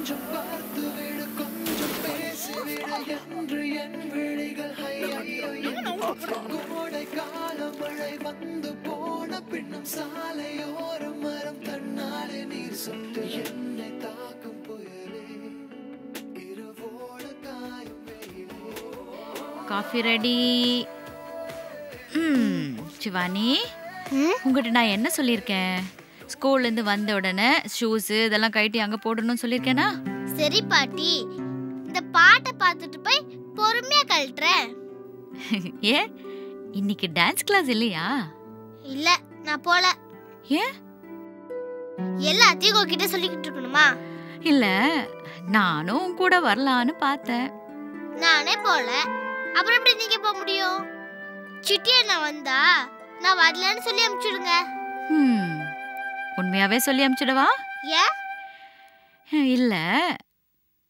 கொஞ்சம் பார்த்து விடு கொஞ்சம் பேசிவிடு என்று என் விழிகள் கோடை கால மழை வந்து போன பின்னும் சாலையோரம் மரம் தன்னாலே நீர் சொட்டு என்னை தாக்கும் புயலே இரவோட காயும் வெயிலே. Coffee ready. சிவானி, உங்ககிட்ட நான் என்ன சொல்லியிருக்கேன்? ஸ்கூல்லேருந்து வந்த உடனே ஷூஸு இதெல்லாம் கழட்டி அங்கே போடணும்னு சொல்லியிருக்கேனா? சரி பாட்டி, இந்த பாட்டை பார்த்துட்டு போய் பொறுமையா கழட்டுறேன். ஏன் இன்னைக்கு டான்ஸ் கிளாஸ் இல்லையா? இல்ல, நான் போல. ஏன்? எல்லாத்தையும் உங்ககிட்ட சொல்லிக்கிட்டு இருக்கணுமா? இல்ல, நானும் கூட வரலான்னு பார்த்தேன். நானே போல, அப்புறம் எப்படி நீங்க போக முடியும்? சிட்டியை நான் வந்தா நான் வரலன்னு சொல்லி அனுப்பிச்சுடுங்க. உண்மையாவே சொல்லி அனுப்பிச்சிடவா? ஏன்? இல்ல,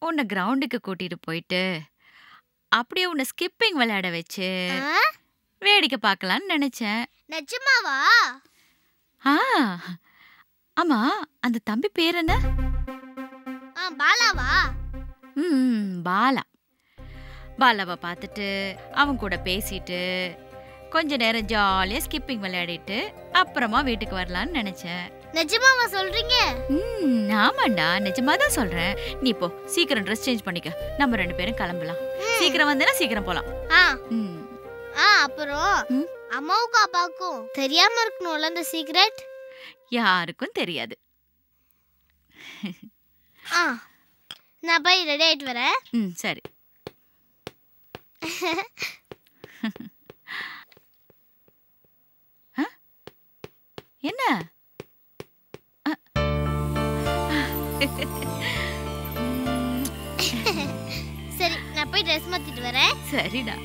உன்னை கிரவுண்டுக்கு கூட்டிட்டு போயிட்டு அப்படியே உன்னை ஸ்கிப்பிங் விளையாட வச்சு வேடிக்கை பார்க்கலான்னு நினைச்சேன். நிஜமாவா? ஆமா, அந்த தம்பி பேர் என்ன? பாலாவா? பாலா. பாலாவை பார்த்துட்டு அவன் கூட பேசிட்டு கொஞ்ச நேரம் ஜாலியா ஸ்கிப்பிங் விளையாடிட்டு அப்புறமா வீட்டுக்கு வரலான்னு நினைச்சேன். நிஜமாவா சொல்றீங்க? ஆமாண்டா, நிஜமா தான் சொல்றேன். நீ போ, சீக்கிரம் ட்ரெஸ் சேஞ்ச் பண்ணிக்க, நம்ம 2 பேரும் கிளம்பலாம். சீக்கிரம் வந்தேன்னா சீக்கிரம் போலாம். அப்புறம் அம்மாவுக்கும் அப்பாவுக்கும் தெரியாம இருக்கணும்ல இந்த சீக்ரெட்? யாருக்கும் தெரியாது. நான் போய் ரெடி ஆயிட்டு வரேன். சரி. என்ன? சரி, நான் போய் ட்ரெஸ் மாத்திட்டு வரேன். சரிடா.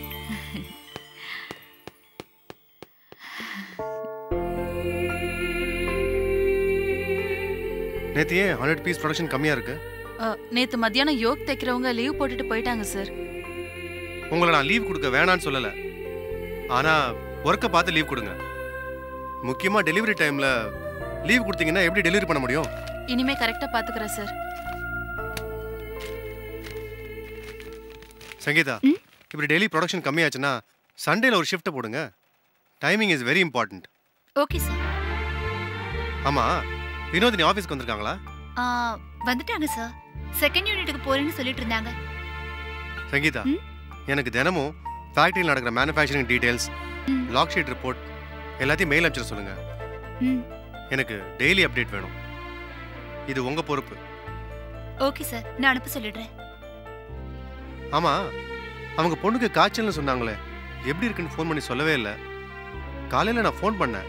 நேத்து ஏன் 100 பீஸ் ப்ரொடக்ஷன் கம்மியா இருக்கு? நேத்து மத்தியானம் யோக் தைக்கிறவங்க லீவ் போட்டுட்டு போயிட்டாங்க சார். உங்களை நான் லீவ் கொடுக்க வேணான்னு சொல்லல, ஆனா ஒர்க்கை பார்த்து லீவ் கொடுங்க. முக்கியமா டெலிவரி டைம்ல லீவ் கொடுத்தீங்கன்னா எப்படி டெலிவரி பண்ண முடியும்? இனிமே கரெக்டா பாத்துக்கிறேன் சார். சங்கீதா, இப்படி டெய்லி ப்ரொடக்ஷன் கம்மியாச்சுன்னா சண்டேல ஒரு ஷிஃப்ட் போடுங்க. Timing is very important. Okay sir. ஆமா, வினோதினி ஆபீஸ்க்கு வந்திருக்காங்களா? வந்துட்டாங்க சார். செகண்ட் யூனிட்டுக்கு போறேன்னு சொல்லிட்டு இருந்தாங்க. சங்கீதா, எனக்கு தினமும் ஃபேக்டரியில் நடக்கிற manufacturing details, log sheet report எல்லாத்தையும் மெயில் அனுப்பிச்சு சொல்லுங்க. எனக்கு டெய்லி அப்டேட் வேணும். இது உங்க பொறுப்பு. ஓகே சார், நான் அனுப்ப சொல்லிடுறேன். ஆமா, அவங்க பொண்ணுக்கு காய்ச்சல்னு சொன்னாங்களே, எப்படி இருக்குன்னு ஃபோன் பண்ணி சொல்லவே இல்லை. காலையில் நான் ஃபோன் பண்ணேன்,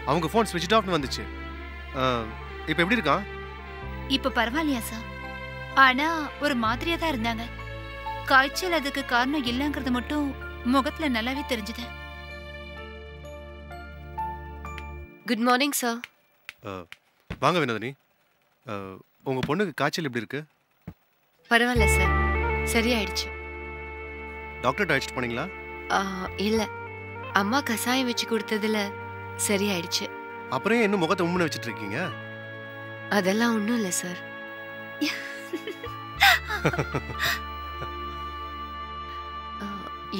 அவங்க ஃபோன் ஸ்விட்ச் ஆஃப்னு வந்துச்சு. இப்போ எப்படி இருக்கான்? இப்போ பரவாயில்லையா சார்? ஆனா ஒரு மாதிரியா தான் இருந்தாங்க. காய்ச்சல் அதுக்கு காரணம் இல்லைங்கிறது மட்டும் முகத்துல நல்லாவே தெரிஞ்சுது. Good morning sir. வாங்க வினோதினி, உங்க பொண்ணுக்கு காய்ச்சல் எப்படி இருக்கு? பரவாயில்ல சார், சரியாயிடுச்சு. டாக்டர் அழைச்சிட்டு போனீங்களா? இல்ல, அம்மா கசாயம் வச்சு கொடுத்ததுல சரியாயிடுச்சு. அப்புறம் இன்னும் முகத்தை உம்முன்னு வச்சுட்டு இருக்கீங்க? அதெல்லாம் ஒண்ணும் இல்ல சார்.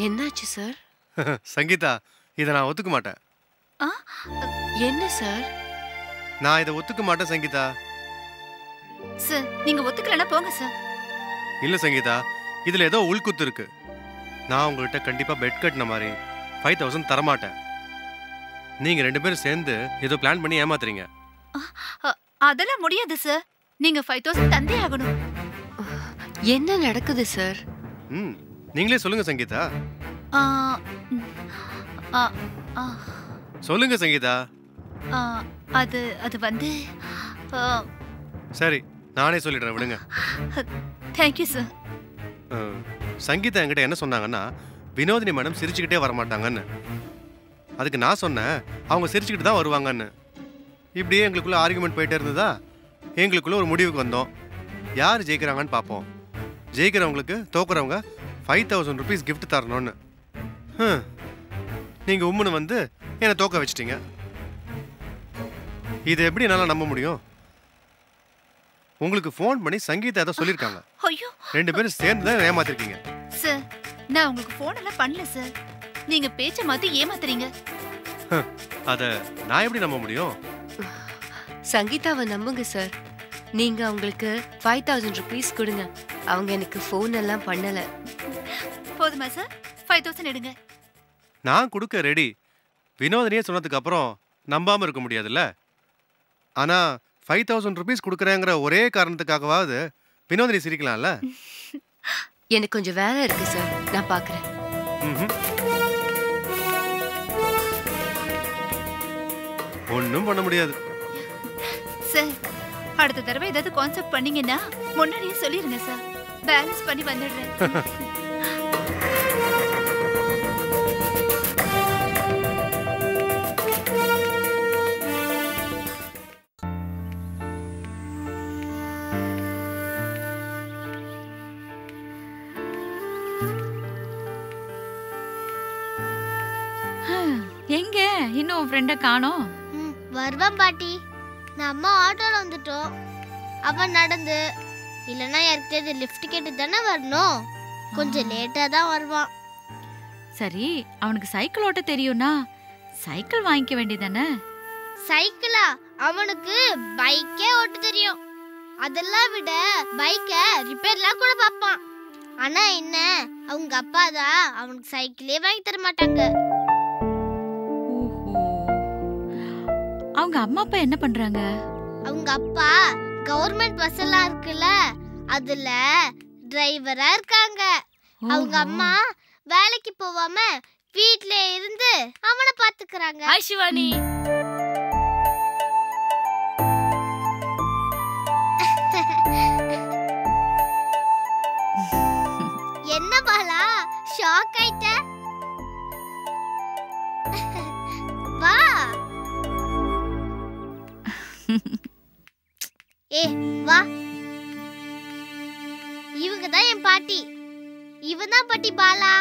என்னாச்சு சார்? சங்கீதா, இதை நான் ஒத்துக்க மாட்டேன். என்ன சார்? நான் இதை ஒத்துக்க மாட்டேன் சங்கீதா. சார், நீங்க ஒத்துக்கலனா போங்க சார். இல்ல சங்கீதா, இதுல ஏதோ உள்குத்து இருக்கு. நான் உங்கள்கிட்ட கண்டிப்பா பெட் கட்டின மாதிரி 5000 தரமாட்டேன். நீங்க 2 பேரும் சேர்ந்து ஏதோ பிளான் பண்ணி ஏமாத்துறீங்க. அதெல்லாம் முடியாது சார். நீங்க 5000 தந்தே ஆகணும். என்ன நடக்குது சார்? நீங்களே சொல்லுங்க சங்கீதா. சொல்லுங்க சங்கீதா. அது வந்து சரி, நானே சொல்லிடுறேன், விடுங்க. Thank you sir. சங்கீதா என்கிட்ட என்ன சொன்னாங்கன்னா, வினோதினி மேடம் சிரிச்சுக்கிட்டே வரமாட்டாங்கன்னு. அதுக்கு நான் சொன்னேன், அவங்க சிரிச்சுக்கிட்டு தான் வருவாங்கன்னு. இப்படியே எங்களுக்குள்ள ஆர்குமெண்ட் போயிட்டே இருந்ததா, எங்களுக்குள்ள ஒரு முடிவுக்கு வந்தோம். யார் ஜெயிக்கிறாங்கன்னு பார்ப்போம். ஜெயிக்கிறவங்களுக்கு தோக்குறவங்க 5000 rupees gift தரணும்னு. நீங்க உம்முன்னு வந்து என்னை தோக்க வச்சிட்டீங்க. இது எப்படி என்னால் நம்ப முடியும்? உங்களுக்கு ஃபோன் பண்ணி சங்கீதா ஏதோ சொல்லியிருக்காங்க. ஐயோ 2 பேரும் சேர்ந்து தான் ஏமாத்திருக்கீங்க. சார், நான் உங்களுக்கு போன் எல்லாம் பண்ணல சார். நீங்க பேச்ச மாத்தி ஏமாத்துறீங்க. அத நான் எப்படி நம்ப முடியும்? சங்கீதாவை நம்புங்க சார். நீங்க அவங்களுக்கு 5000 rupees கொடுங்க. அவங்க எனக்கு ஃபோன் எல்லாம் பண்ணல. போதுமா சார்? 5000 எடுங்க. நான் கொடுக்க ரெடி. வினோதினியே சொன்னதுக்கு அப்புறம் நம்பாம இருக்க முடியாதுல்ல. ஆனா 5000 rupees கொடுக்குறேங்கிற ஒரே காரணத்துக்காகவாவது வினோதினி சிரிக்கலாம்ல. எனக்கு கொஞ்சம் வேலை இருக்கு சார், நான் பாக்குறேன். ஒன்றும் பண்ண முடியாது. சார், அடுத்த தடவை ஏதாவது கான்செப்ட் பண்ணீங்கன்னா முன்னாடியே சொல்லிருங்க சார். பேலன்ஸ் பண்ணி வந்துடுறேன். எங்க இன்னும் உன் ஃப்ரெண்ட காணோம்? வருவான் பாட்டி. நம்ம ஆட்டோல வந்துட்டோம். அவன் நடந்து இல்லைன்னா யாருக்கிட்ட லிஃப்ட் கேட்டு தானே வரணும். கொஞ்சம் லேட்டா தான் வருவான். சரி, அவனுக்கு சைக்கிள் ஓட்ட தெரியும்னா சைக்கிள் வாங்கிக்க வேண்டியதானே? சைக்கிளா? அவனுக்கு பைக்கே ஓட்ட தெரியும். அதெல்லாம் விட பைக்கை ரிப்பேர்லாம் கூட பார்ப்பான். ஆனா என்ன, அவங்க அப்பா தான் அவனுக்கு சைக்கிளே வாங்கி தர மாட்டாங்க. அவங்க அம்மா அப்பா என்ன பண்றாங்க? அவங்க அப்பா கவர்மெண்ட் பஸ் எல்லாம் இருக்குல்ல, அதுல டிரைவரா இருக்காங்க. அவங்க அம்மா வேலைக்கு போவாம வீட்ல இருந்து அவனை பாத்துக்கறாங்க. ஹாய் சிவானி. என்ன பாலா, ஷாக் ஆயிட்ட? வா. ஏ வா. இவங்க தான் என் பாட்டி. இவன் தான் பாட்டி பாலா.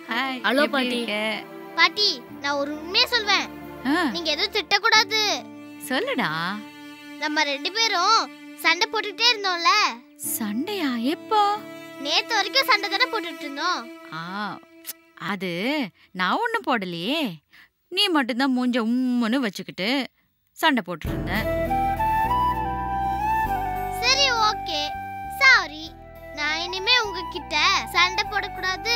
ஹாய். ஹலோ பாட்டி. பாட்டி, நான் ஒரு உண்மையை சொல்வேன். நீங்க எதுவும் திட்டக்கூடாது. சொல்லுடா. நம்ம 2 பேரும் சண்டை போட்டுட்டே இருந்தோம்ல. சண்டையா? எப்போ? நேத்து வரைக்கும் சண்டை தானே போட்டுட்டு இருந்தோம். அது நான் ஒண்ணும் போடலையே. நீ மட்டும்தான் மூஞ்ச உம்முன்னு வச்சுக்கிட்டு சண்டை போட்டு இருந்த. சரி, ஓகே, சாரி. நான் இனிமே உங்ககிட்ட சண்டை போடக்கூடாது.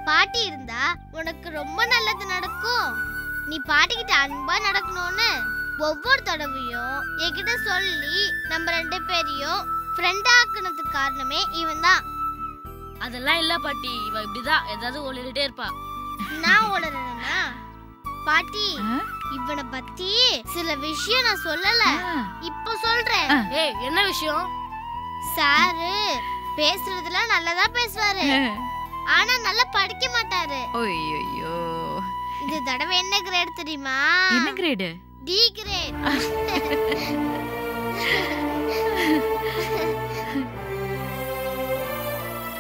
பாட்டி இருந்தா உனக்கு ரொம்ப நல்லது நடக்கும். நீ பாட்டிக்கிட்ட அன்பா நடக்கணும்னு ஒவ்வொரு தடவையும் என்கிட்ட சொல்லி நம்ம 2 பேரையும் ஃப்ரெண்ட் ஆக்குனதுக்கு காரணமே இவன் தான். அதெல்லாம் இல்ல பாட்டி, இவ இப்படிதான் ஏதாவது ஒளிரிட்டே இருப்பா. நான் ஒளறேனா? பாட்டி, இவனை பத்தி சில விஷயம் நான் சொல்லல, இப்போ சொல்றேன். ஏய், என்ன விஷயம்? சாரு பேசுறதுலாம் நல்லதா பேசுவாரு, ஆனா நல்லா படிக்க மாட்டாரு. ஐயோ, இந்த தடவை என்ன கிரேட் தெரியுமா? என்ன கிரேடு? D great.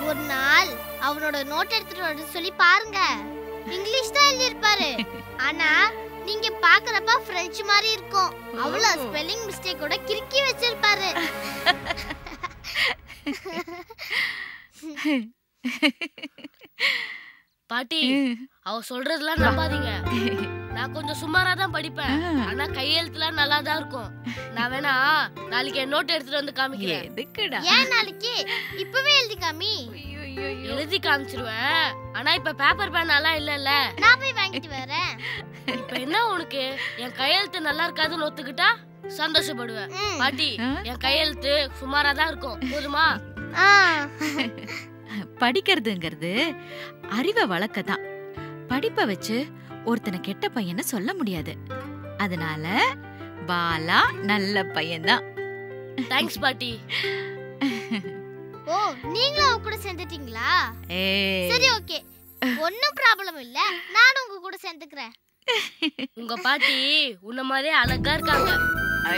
ஒரு நாள் அவனோட நோட் எடுத்துட்டு வர சொல்லி பாருங்க. இங்கிலீஷ் தான் எழுதி இருப்பாரு, ஆனா நீங்க பாக்குறப்ப பிரெஞ்சு மாதிரி இருக்கும். அவ்வளவு ஸ்பெல்லிங் மிஸ்டேக் கூட கிறுக்கி வச்சிருப்பாரு. பாட்டி, அவ சொல்றதெல்லாம் நம்பாதீங்க. நான் கொஞ்சம் சுமாரா தான் படிப்பேன், ஆனா கையெழுத்துலாம் நல்லா தான் இருக்கும். நான் வேணா நாளைக்கு என் நோட் எடுத்துட்டு வந்து காமிக்கிறேன். எதுக்குடா? ஏன் நாளைக்கு? இப்பவே எழுதி காமி. எழுதி காமிச்சிருவேன், ஆனா இப்ப பேப்பர் பேனாலாம் இல்லல்ல. நான் போய் வாங்கிட்டு வரேன். இப்ப என்ன உனக்கு? என் கையெழுத்து நல்லா இருக்காதுன்னு ஒத்துக்கிட்டா சந்தோஷப்படுவேன். பாட்டி, என் கையெழுத்து சுமாரா தான் இருக்கும், போதுமா? படிக்கிறதுங்கிறது அறிவை வளர்க்கதான். படிப்பை வச்சு ஒருத்தனை கெட்ட பையனை சொல்ல முடியாது. அதனால பாலா நல்ல பையன்தான். தேங்க்ஸ் பாட்டி. ஓ, நீங்களும் அவ கூட சேர்ந்துட்டீங்களா? சரி, ஓகே, ஒன்னும் ப்ராப்ளம் இல்ல. நானும் உங்க கூட சேர்ந்துக்கிறேன். உங்க பாட்டி உன்ன மாதிரியே அழகா இருக்காங்க.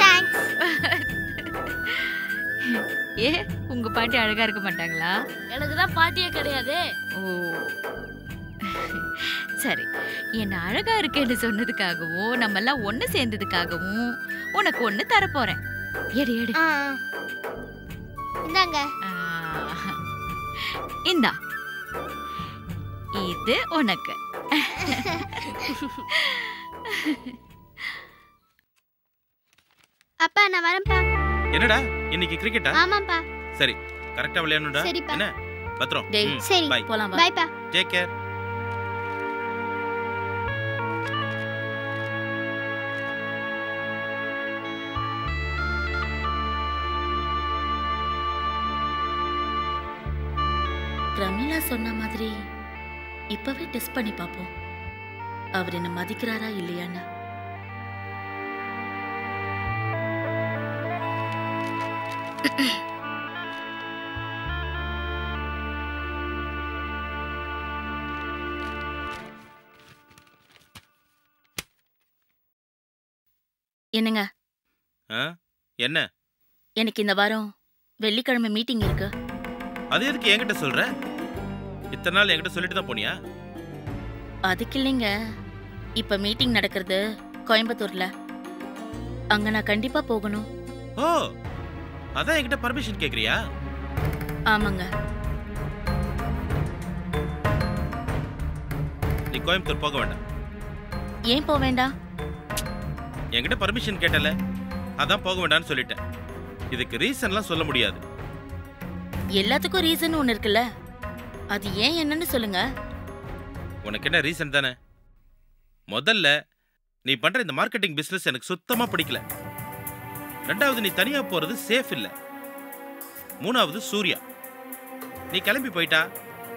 தேங்க்ஸ். ஏ, உங்க பாட்டி அழகா இருக்க மாட்டாங்களா? எனக்கு தான் பாட்டியே கிடையாது. ஓ, சரி. என்ன அழகா இருக்கேன்னு சொன்னதுக்காகவும் நம்ம எல்லாம் ஒண்ணு சேர்ந்ததுக்காகவும் உனக்கு ஒண்ணு தரப்போறேன். எடு எடு. ஆ இந்தாங்க. இந்தா, இது உனக்கு. அப்பா நான் வரேன்ப்பா. என்னடா இன்னைக்கு கிரிக்கெட்டா? ஆமாப்பா. சரி கரெக்டா விளையாடணும்டா. சரிப்பா. என்ன பத்ரம். டேய், சரி பை. போலாம் வா. பைப்பா. Take care. பிரமிளா சொன்ன மாதிரி இப்பவே டெஸ்ட் பண்ணி பாப்போம், அவர் என்ன மதிக்கிறாரா இல்லையான்னு. என்னங்க? என்ன? எனக்கு இந்த வாரம் வெள்ளிக்கிழமை மீட்டிங் இருக்கு. அது எதுக்கு என்கிட்ட சொல்ற? இத்தனை நாள் என்கிட்ட சொல்லிட்டு தான் போனியா? அதுக்கு இல்லைங்க, இப்ப மீட்டிங் நடக்கிறது கோயம்புத்தூர்ல. அங்க நான் கண்டிப்பா போகணும். ஓ, அதான் என்கிட்ட பர்மிஷன் கேக்குறியா? ஆமாங்க. நீ கோயம்புத்தூர் போக வேண்டாம். ஏன் போக வேண்டாம்? என்கிட்ட பர்மிஷன் கேட்டல, அதான் போக வேண்டாம்னு சொல்லிட்டேன். இதுக்கு ரீசன்லாம் சொல்ல முடியாது. எல்லாத்துக்கும் ரீசன் ஒண்ணு இருக்குல்ல, அது ஏன் என்னன்னு சொல்லுங்க. உனக்கு என்ன ரீசன் தானே? முதல்ல நீ பண்ற இந்த மார்க்கெட்டிங் பிசினஸ் எனக்கு சுத்தமா பிடிக்கல. ரெண்டாவது நீ தனியா போறது சேஃப் இல்ல. மூணாவது சூர்யா, நீ கிளம்பி போயிட்டா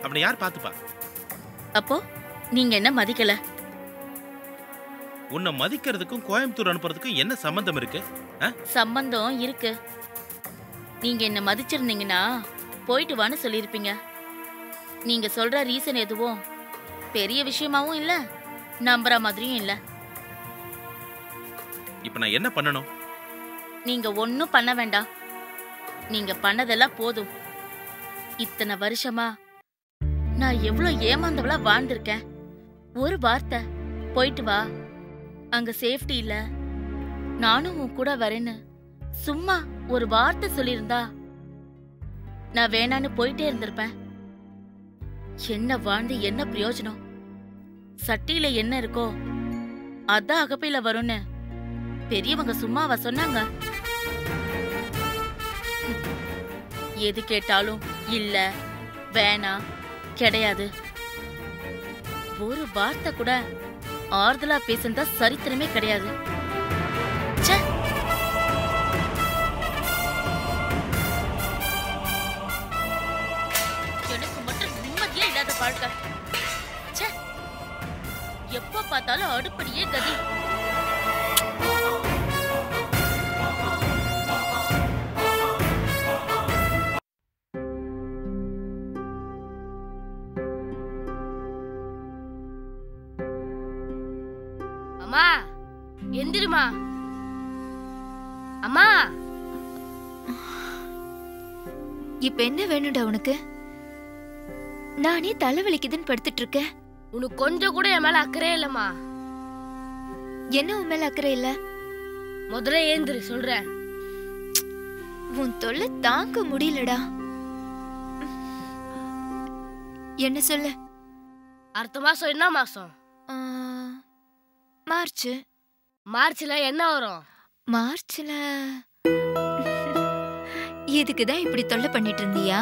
அப்படி யார் பாத்துப்பா? அப்போ நீங்க என்ன மதிக்கல? உன்னை மதிக்கிறதுக்கும் கோயம்புத்தூர் அனுப்புறதுக்கும் என்ன சம்பந்தம் இருக்கு? சம்பந்தம் இருக்கு. நீங்க என்ன மதிச்சிருந்தீங்கன்னா போயிட்டு வான்னு சொல்லிருப்பீங்க. நீங்க சொல்ற ரீசன் எதுவும் பெரிய விஷயமாவும் இல்ல, நம்புற மாதிரியும் இல்ல. இப்ப நான் என்ன பண்ணணும்? நீங்க ஒன்னும் பண்ண வேண்டாம். நீங்க பண்ணதெல்லாம் போதும். இத்தனை வருஷமா நான் எவ்வளவு ஏமாந்தவளா வாழ்ந்திருக்கேன். ஒரு வார்த்தை போயிட்டு வா, அங்க சேஃப்டி இல்ல, நானும் உன் கூட வரேன்னு சும்மா ஒரு வார்த்தை சொல்லியிருந்தா நான் வேணான்னு போயிட்டே இருந்திருப்பேன். என்ன வாழ்ந்து என்ன பிரயோஜனம்? சட்டியில என்ன இருக்கோ அதான் அகப்பையில வரும்னு பெரியவங்க சும்மாவா சொன்னாங்க? எது கேட்டாலும் இல்ல, வேணாம், கிடையாது. ஒரு வார்த்தை கூட ஆறுதலா பேசுனதா சரித்திரமே கிடையாது. ச்சே. எனக்கு மட்டும் நிம்மதியே இல்லாத வாழ்க்கை. ச்சே. எப்ப பார்த்தாலும் அடுப்படியே கதி. அம்மா எந்திரிமா. அம்மா இப்ப என்ன வேணும்டா உனக்கு? நானே தலைவலிக்குதுன்னு படுத்துட்டு இருக்கேன். உனக்கு கொஞ்சம் கூட என் மேல அக்கறையே இல்லம்மா. என்ன உன் மேல அக்கறை இல்ல? முதல்ல ஏந்திரி சொல்றேன். உன் தொல்லை தாங்க முடியலடா. என்ன சொல்லு? அடுத்த மாசம் என்ன மாசம்? மார்ச். மார்ச்ல என்ன வரும்? மார்ச்ல இதுக்குதான் இப்படி தொல்லை பண்ணிட்டு இருந்தியா?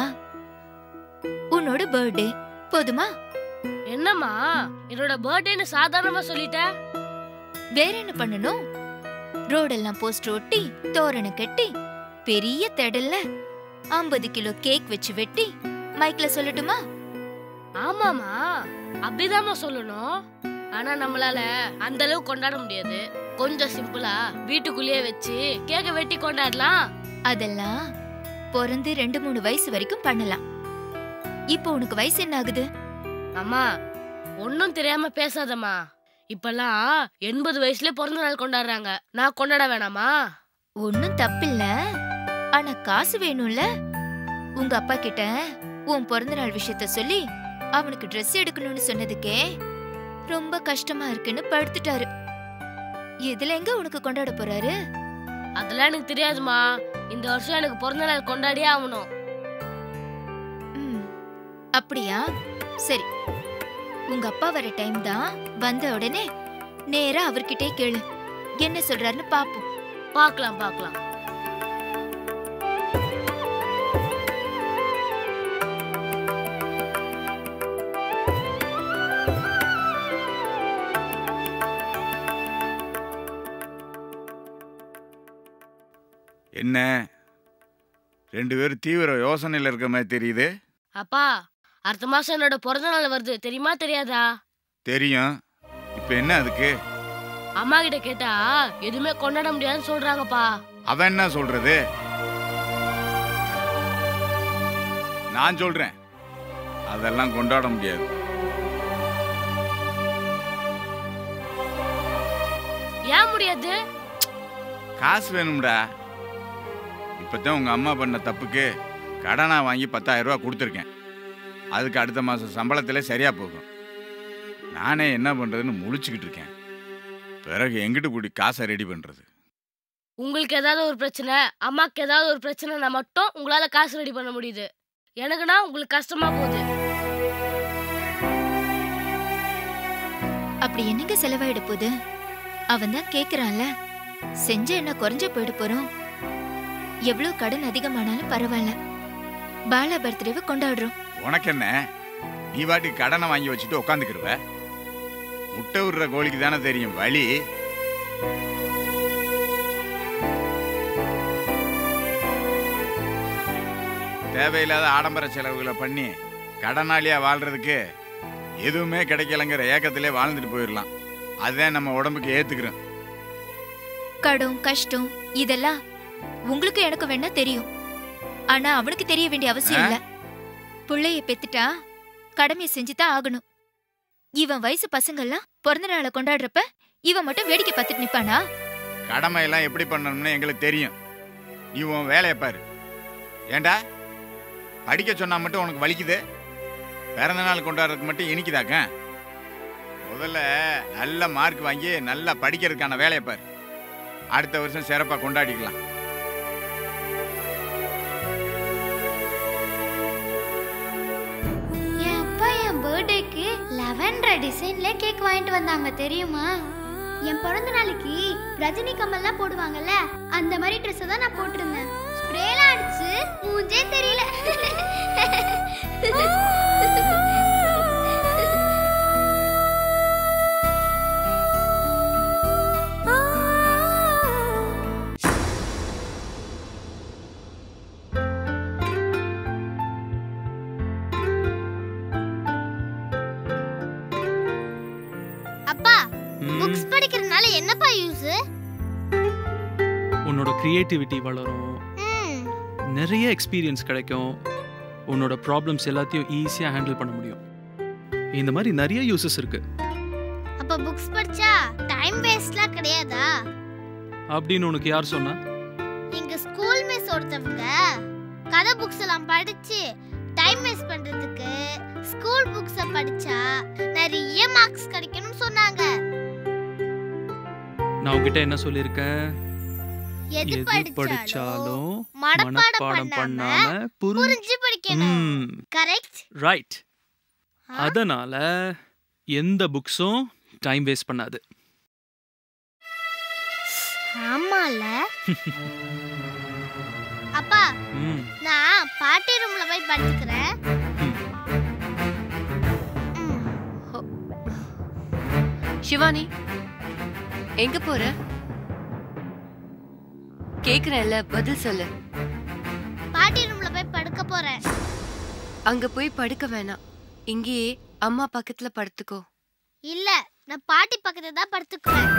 உன்னோட பர்த்டே போதுமா? என்னம்மா என்னோட பர்த்டேன்னு சாதாரணமா சொல்லிட்ட? வேற என்ன பண்ணணும்? ரோடெல்லாம் போஸ்டர் ஒட்டி, தோரணம் கட்டி, பெரிய திடல்ல 50 கிலோ கேக் வச்சு வெட்டி மைக்ல சொல்லட்டுமா? ஆமாமா அப்படிதாம்மா சொல்லணும். ஆனா நம்மளால அந்த அளவு கொண்டாட முடியாது. கொஞ்சம் சிம்பிளா வீட்டுக்குள்ளேயே வச்சு கேக்க வெட்டி கொண்டாடலாம். அதெல்லாம் பிறந்து 2-3 வயசு வரைக்கும் பண்ணலாம். இப்போ உனக்கு வயசு என்ன ஆகுது? அம்மா ஒன்னும் தெரியாம பேசாதம்மா. இப்பெல்லாம் 80 வயசுல பிறந்த நாள் கொண்டாடுறாங்க. நான் கொண்டாட வேணாமா? ஒன்னும் தப்பில்ல, ஆனா காசு வேணும்ல. உங்க அப்பா கிட்ட உன் பிறந்த நாள் விஷயத்த சொல்லி அவனுக்கு ட்ரெஸ் எடுக்கணும்னு சொன்னதுக்கே ரொம்ப கஷ்டமா இருக்குன்னு படுத்துட்டாரு. இதுல எங்க உனக்கு கொண்டாட போறாரு? அதெல்லாம் எனக்கு தெரியாதுமா. இந்த வருஷம் எனக்கு பிறந்த நாள் கொண்டாடியே ஆகணும். அப்படியா? சரி, உங்க அப்பா வர டைம் தான். வந்த உடனே நேரா அவர்கிட்டே கேளு, என்ன சொல்றாருன்னு பாப்போம். பார்க்கலாம் பார்க்கலாம். என்ன 2 பேரும் தீவிர யோசனையில் இருக்க மாதிரி தெரியுது. அப்பா, அடுத்த மாசம் என்னோட பிறந்த நாள் வருது, தெரியுமா தெரியாதா? தெரியும். இப்ப என்ன அதுக்கு? அம்மா கிட்ட கேட்டா எதுவுமே கொண்டாட முடியாதுன்னு சொல்றாங்கப்பா. அவன் என்ன சொல்றது? நான் சொல்றேன், அதெல்லாம் கொண்டாட முடியாது. ஏன் முடியாது? காசு வேணும்டா. இப்பதான் உங்க அம்மா பண்ண தப்புக்கு கடனா வாங்கி 10,000 ரூபா கொடுத்துருக்கேன். அதுக்கு அடுத்த மாசம் சம்பளத்திலே சரியா போகும். நானே என்ன பண்றதுன்னு முழிச்சுக்கிட்டு இருக்கேன். பிறகு எங்கிட்டு கூடி காசை ரெடி பண்றது? உங்களுக்கு ஏதாவது ஒரு பிரச்சனை, அம்மாக்கு ஏதாவது ஒரு பிரச்சனைனா மட்டும் உங்களால காசு ரெடி பண்ண முடியுது. எனக்குன்னா உங்களுக்கு கஷ்டமா போகுது. அப்படி என்னங்க செலவாயிட போகுது? அவன் தான் கேக்குறான்ல, செஞ்ச என்ன குறைஞ்ச போயிட போறோம். எவ்வளவு கடன் அதிகமானாலும் பரவாயில்ல, பாலா பர்த்டேவை கொண்டாடுறோம். உனக்கு என்ன? நீ வாட்டி கடனை வாங்கி வச்சுட்டு உட்காந்துக்கிருவ. முட்டை விடுற கோழிக்கு தானே தெரியும் வலி. தேவையில்லாத ஆடம்பர செலவுகளை பண்ணி கடனாளியா வாழ்றதுக்கு எதுவுமே கிடைக்கலங்கிற ஏக்கத்திலே வாழ்ந்துட்டு போயிடலாம். அதுதான் நம்ம உடம்புக்கு ஏத்துக்கிறோம். கடன் கஷ்டம் இதெல்லாம் உங்களுக்கு எனக்கு வேணா தெரியும், ஆனா அவனுக்கு தெரிய வேண்டிய அவசியம் இல்ல. புள்ளைய பெத்துட்டா கடமையை செஞ்சுதான் ஆகணும். இவன் வயசு பசங்கள்லாம் பிறந்த நாளை கொண்டாடுறப்ப இவன் மட்டும் வேடிக்கை பார்த்துட்டு நிப்பானா? கடமை எல்லாம் எப்படி பண்ணணும்னு எங்களுக்கு தெரியும். நீ உன் வேலையை பாரு. ஏண்டா படிக்க சொன்னா மட்டும் உனக்கு வலிக்குது? பிறந்த நாள் கொண்டாடுறதுக்கு மட்டும் இனிக்குதாக்க? முதல்ல நல்ல மார்க் வாங்கி நல்லா படிக்கிறதுக்கான வேலையை பாரு. அடுத்த வருஷம் சிறப்பா கொண்டாடிக்கலாம். என் அப்பா என் பர்த்டேக்கு லெவன்டர் டிசைன்ல கேக் வாங்கிட்டு வந்தாங்க தெரியுமா? என் பிறந்த நாளைக்கு ரஜினி கமல்லாம் போடுவாங்கல்ல, அந்த மாதிரி ட்ரெஸ் தான் நான் போட்டிருந்தேன். ஸ்ப்ரேலாம் அடிச்சு மூஞ்சே தெரியல. அப்பா, புக்ஸ் படிக்கிறதுனால என்னப்பா யூஸ்? உன்னோட கிரியேட்டிவிட்டி வளரும், நிறைய எக்ஸ்பீரியன்ஸ் கிடைக்கும், உன்னோட ப்ராப்ளம்ஸ் எல்லாத்தையும் ஈஸியாக ஹேண்டில் பண்ண முடியும். இந்த மாதிரி நிறைய யூசஸ் இருக்கு. அப்ப புக்ஸ் படிச்சா டைம் வேஸ்ட்லாம் கிடையாதா? அப்படின்னு உனக்கு யார் சொன்னா? எங்க ஸ்கூல் மிஸ் ஒருத்தவங்க கதை புக்ஸ் எல்லாம் படிச்சு டைம் வேஸ்ட் பண்றதுக்கு ஸ்கூல் புக்ஸ படிச்சா நிறைய மார்க்ஸ் கிடைக்கும்னு சொன்னாங்க. நான் உன்கிட்ட என்ன சொல்லிருக்கேன்? எது படிச்சாலும் மனப்பாடம் பண்ணாம புரிஞ்சு படிக்கணும். கரெக்ட்? ரைட். அதனால எந்த புக்ஸும் டைம் வேஸ்ட் பண்ணாது. ஆமால. அப்பா, நான் பாட்டி ரூம்ல போய் படுத்துக்கிறேன். சிவானி, எங்க போற? கேக்குறேன்ல, பதில் சொல்லு. பாட்டி ரூம்ல போய் படுக்க போறேன். அங்க போய் படுக்க வேணாம், இங்கேயே அம்மா பக்கத்துல படுத்துக்கோ. இல்ல, நான் பாட்டி பக்கத்துல தான் படுத்துக்குவேன்.